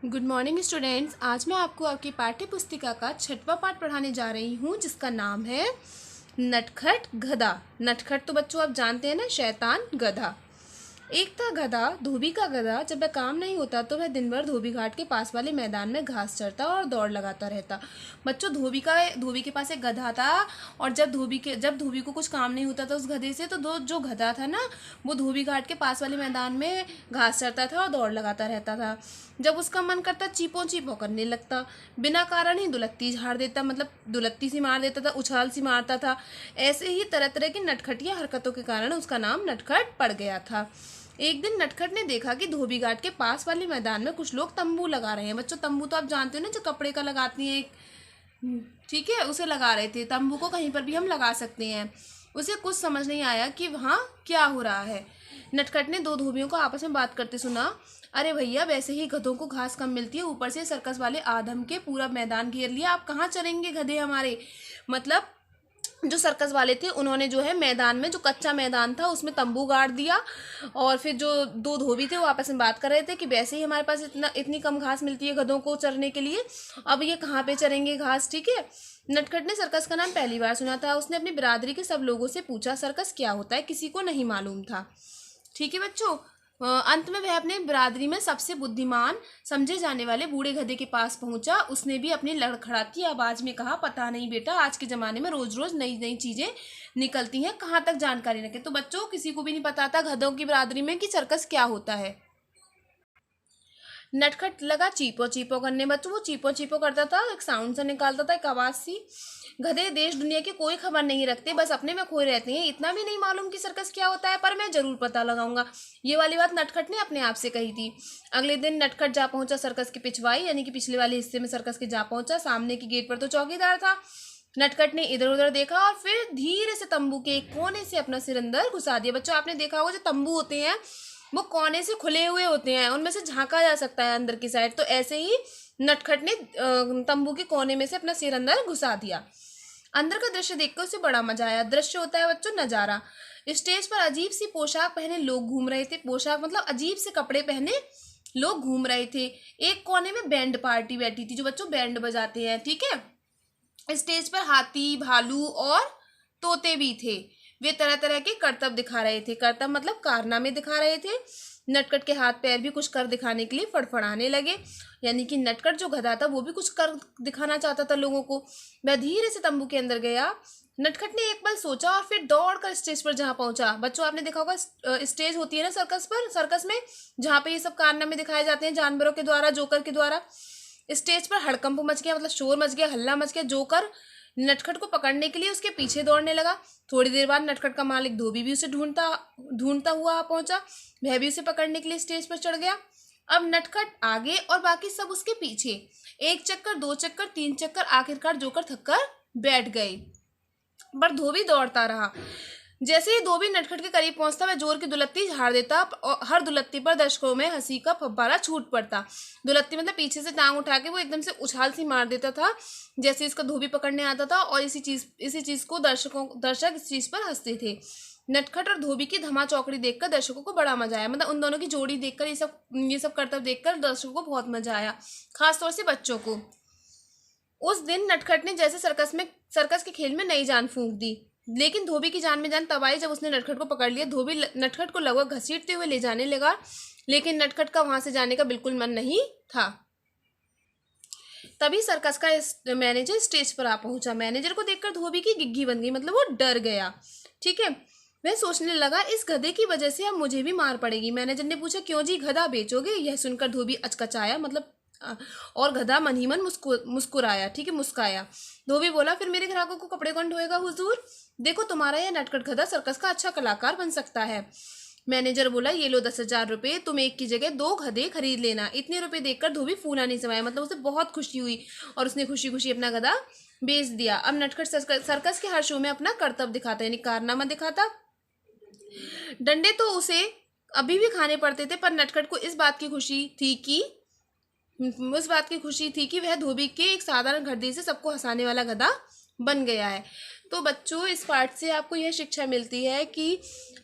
Good morning students. आज मैं आपको आपकी पाठ्य पुस्तिका का 6वां पाठ पढ़ाने जा रही हूँ जिसका नाम है नटखट गधा। नटखट तो बच्चों आप जानते हैं ना, शैतान गधा। एक था गधा, धोबी का गधा। जब वह काम नहीं होता तो वह दिन भर धोबी घाट के पास वाले मैदान में घास चरता और दौड़ लगाता रहता। बच्चों धोबी के पास एक गधा था, और जब धोबी को कुछ काम नहीं होता था उस गधे से, तो जो गधा था ना, वो धोबी घाट के पास वाले मैदान में घास चरता था और दौड़ लगाता रहता था। जब उसका मन करता चीपों चीपों करने लगता, बिना कारण ही दुलत्ती झाड़ देता, मतलब दुलत्ती सी मार देता था, उछाल सी मारता था। ऐसे ही तरह तरह की नटखटिया हरकतों के कारण उसका नाम नटखट पड़ गया था। एक दिन नटखट ने देखा कि धोबी घाट के पास वाले मैदान में कुछ लोग तंबू लगा रहे हैं। बच्चों तंबू तो आप जानते हो ना, जो कपड़े का लगाती हैं, ठीक है, उसे लगा रहे थे। तंबू को कहीं पर भी हम लगा सकते हैं। उसे कुछ समझ नहीं आया कि वहाँ क्या हो रहा है। नटखट ने दो धोबियों को आपस में बात करते सुना। अरे भैया, वैसे ही गधों को घास कम मिलती है, ऊपर से सर्कस वाले आदम के पूरा मैदान घेर लिया, आप कहाँ चरेंगे गधे हमारे। मतलब जो सर्कस वाले थे उन्होंने जो है मैदान में, जो कच्चा मैदान था उसमें तंबू गाड़ दिया। और फिर जो दो धोबी थे वो आपस में बात कर रहे थे कि वैसे ही हमारे पास इतनी कम घास मिलती है गधों को चरने के लिए, अब ये कहाँ पे चरेंगे घास। ठीक है, नटखट ने सर्कस का नाम पहली बार सुना था। उसने अपनी बिरादरी के सब लोगों से पूछा सर्कस क्या होता है, किसी को नहीं मालूम था। ठीक है बच्चों, अंत में वह अपने बिरादरी में सबसे बुद्धिमान समझे जाने वाले बूढ़े गधे के पास पहुंचा। उसने भी अपनी लड़खड़ाती आवाज में कहा, पता नहीं बेटा, आज के ज़माने में रोज रोज नई नई चीज़ें निकलती हैं, कहाँ तक जानकारी रखें। तो बच्चों किसी को भी नहीं पता था गधों की बिरादरी में कि सर्कस क्या होता है। नटखट लगा चीपो चीपो करने। बच्चों वो चीपो चीपो करता था, एक साउंड सा निकालता था, एक आवाज़ सी। गधे देश दुनिया की कोई खबर नहीं रखते, बस अपने में खोए रहते हैं। इतना भी नहीं मालूम कि सर्कस क्या होता है, पर मैं जरूर पता लगाऊंगा। ये वाली बात नटखट ने अपने आप से कही थी। अगले दिन नटखट जा पहुंचा सर्कस की पिछवाई, यानी कि पिछले वाले हिस्से में सर्कस के जा पहुंचा। सामने की गेट पर तो चौकीदार था। नटखट ने इधर उधर देखा और फिर धीरे से तंबू के एक कोने से अपना सिर अंदर घुसा दिया। बच्चों आपने देखा होगा, जो तंबू होते हैं वो कोने से खुले हुए होते हैं, उनमें से झांका जा सकता है अंदर की साइड। तो ऐसे ही नटखट ने तंबू के कोने में से अपना सिर अंदर घुसा दिया। अंदर का दृश्य देखकर उसे बड़ा मजा आया। दृश्य होता है बच्चों नजारा। स्टेज पर अजीब सी पोशाक पहने लोग घूम रहे थे। पोशाक मतलब अजीब से कपड़े पहने लोग घूम रहे थे। एक कोने में बैंड पार्टी बैठी थी, जो बच्चों बैंड बजाते हैं। ठीक है, स्टेज पर हाथी, भालू और तोते भी थे। वे तरह तरह के करतब दिखा रहे थे। करतब मतलब कारनामे दिखा रहे थे। नटखट के हाथ पैर भी कुछ कर दिखाने के लिए फड़फड़ाने लगे, यानी कि नटखट जो गधा था वो भी कुछ कर दिखाना चाहता था लोगों को। वह धीरे से तंबू के अंदर गया। नटखट ने एक पल सोचा और फिर दौड़कर स्टेज पर जहाँ पहुंचा। बच्चों आपने देखा होगा, स्टेज होती है ना सर्कस पर, सर्कस में जहाँ पे ये सब कारनामे दिखाए जाते हैं जानवरों के द्वारा, जोकर के द्वारा। स्टेज पर हड़कंप मच गया, मतलब शोर मच गया, हल्ला मच गया। जोकर नटखट को पकड़ने के लिए उसके पीछे दौड़ने लगा। थोड़ी देर बाद नटखट का मालिक धोबी भी उसे ढूंढता ढूंढता हुआ पहुंचा। वह भी उसे पकड़ने के लिए स्टेज पर चढ़ गया। अब नटखट आगे और बाकी सब उसके पीछे। एक चक्कर, दो चक्कर, तीन चक्कर, आखिरकार जोकर थककर बैठ गए, पर धोबी दौड़ता रहा। जैसे ही धोबी नटखट के करीब पहुंचता, वह जोर की दुलत्ती झाड़ देता और हर दुलत्ती पर दर्शकों में हंसी का फव्वारा छूट पड़ता। दुलत्ती मतलब पीछे से टांग उठा के वो एकदम से उछाल सी मार देता था, जैसे इसका धोबी पकड़ने आता था। और इसी चीज को दर्शक इस चीज पर हंसते थे। नटखट और धोबी की धमा चौकड़ी देखकर दर्शकों को बड़ा मजा आया। मतलब उन दोनों की जोड़ी देखकर, ये सब करतब देखकर दर्शकों को बहुत मजा आया, खासतौर से बच्चों को। उस दिन नटखट ने जैसे सर्कस के खेल में नई जान फूंक दी। लेकिन धोबी की जान में जान तब आई जब उसने नटखट को पकड़ लिया। धोबी नटखट को लगभग घसीटते हुए ले जाने लगा, लेकिन नटखट का वहां से जाने का बिल्कुल मन नहीं था। तभी सर्कस का मैनेजर स्टेज पर आ पहुंचा। मैनेजर को देखकर धोबी की गिग्गी बन गई, मतलब वो डर गया। ठीक है, वह सोचने लगा, इस गधे की वजह से अब मुझे भी मार पड़ेगी। मैनेजर ने पूछा, क्यों जी, गधा बेचोगे? यह सुनकर धोबी अचकचाया, मतलब और गधा मन ही मन मुस्कुराया। ठीक है, मुस्काया। धोबी बोला, फिर मेरे ग्राहकों को कपड़े कौन ढोएगा हुजूर? देखो, तुम्हारा यह नटखट गधा सर्कस का अच्छा कलाकार बन सकता है। मैनेजर बोला, ये लो 10,000 रुपये, तुम एक की जगह 2 गधे खरीद लेना। इतने रुपए देखकर धोबी फूला नहीं समाया, मतलब उसे बहुत खुशी हुई और उसने खुशी खुशी अपना गधा बेच दिया। अब नटखट सर्कस के हर शो में अपना करतब दिखाता, यानी कारनामा दिखाता। डंडे तो उसे अभी भी खाने पड़ते थे, पर नटखट को इस बात की खुशी थी कि वह धोबी के एक साधारण गधे से सबको हंसाने वाला गधा बन गया है। तो बच्चों, इस पाठ से आपको यह शिक्षा मिलती है कि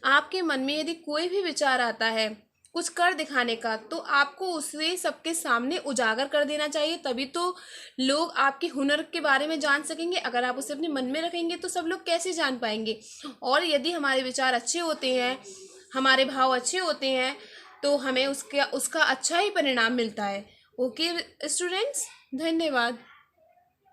आपके मन में यदि कोई भी विचार आता है, कुछ कर दिखाने का, तो आपको उसे सबके सामने उजागर कर देना चाहिए, तभी तो लोग आपके हुनर के बारे में जान सकेंगे। अगर आप उसे अपने मन में रखेंगे तो सब लोग कैसे जान पाएंगे। और यदि हमारे विचार अच्छे होते हैं, हमारे भाव अच्छे होते हैं, तो हमें उसका उसका अच्छा ही परिणाम मिलता है। ओके स्टूडेंट्स, धन्यवाद।